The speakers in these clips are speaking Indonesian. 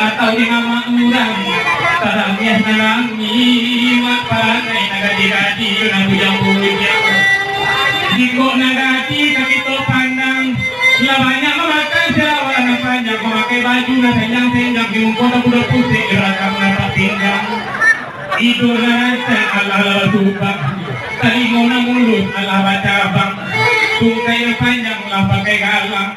atau di nama urang tarangnya nanangi mak pakai nagadi-gadi yun bujang buliknya diko nagati kakito pandang labanya memakai jerawan panjang memakai baju na senjang-senjang dimungkota budak putih gerakam nata pinggang idul rasa ala subak talingo na mulut ala bacabang tungkay na panjang lah pakai galang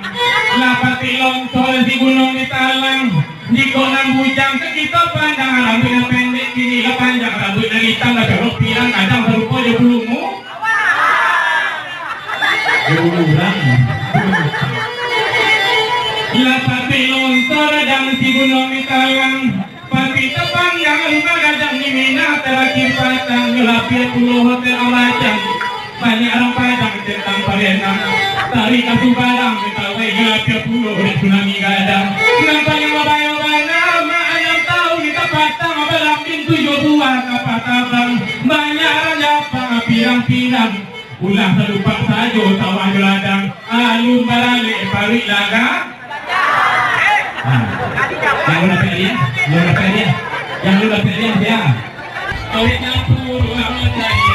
lah pakai longsor di gunung di talang di kolam bujang kita pandang rambut yang pendek kini lah panjang rambut yang hitam lah kerok pirang kadang berupa je bulumu jurang lah pakai longsor dan di gunung di talang pakai tepanjang rumah gadang di mina terakhir patang ngelapir puluh hotel alajang banyak orang padang tentang parenang tarik kasu barang betawai ngelapir puluh dan tsunami gadang nampak yang wabai-wabai nama ayam tahu kita patang abalang pintu jodohan apa tabang banyak raja pang pirang-pirang ulah terlupa saja sawah geladang alun barale parik laga yang lu dapat dia yang lu dapat dia ya tarik nyampur ulang lagi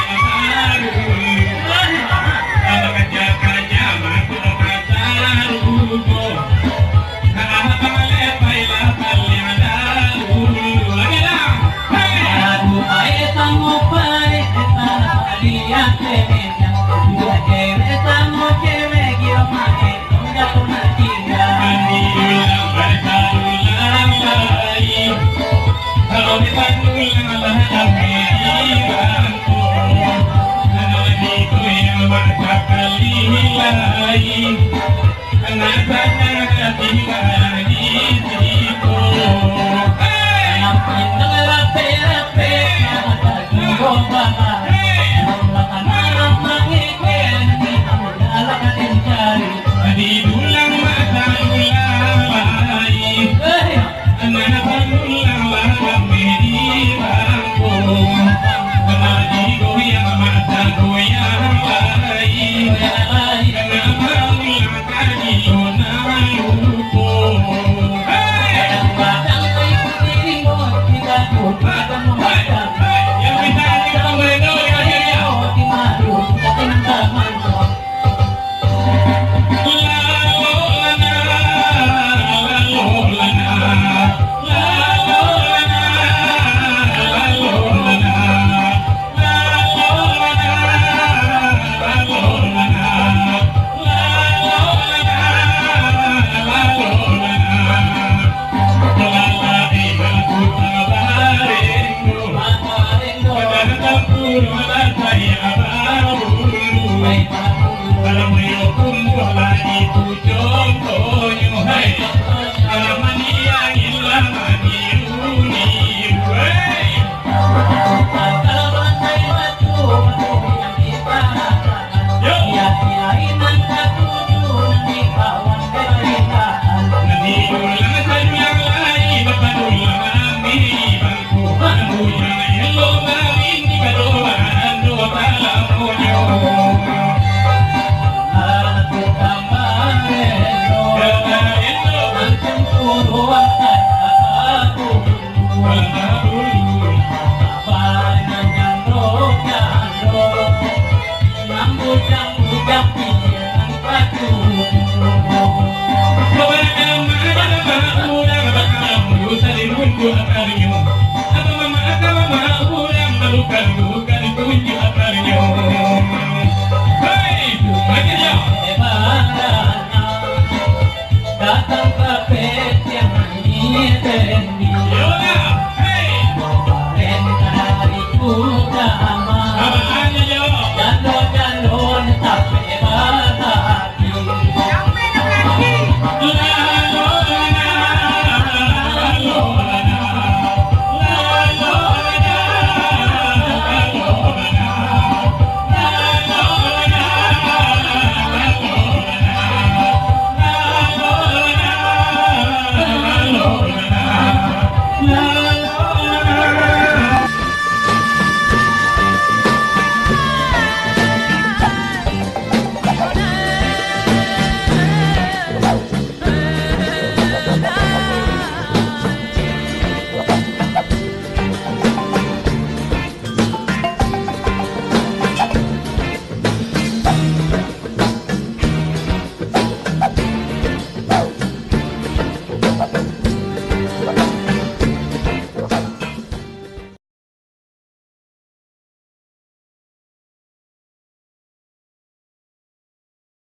Kalau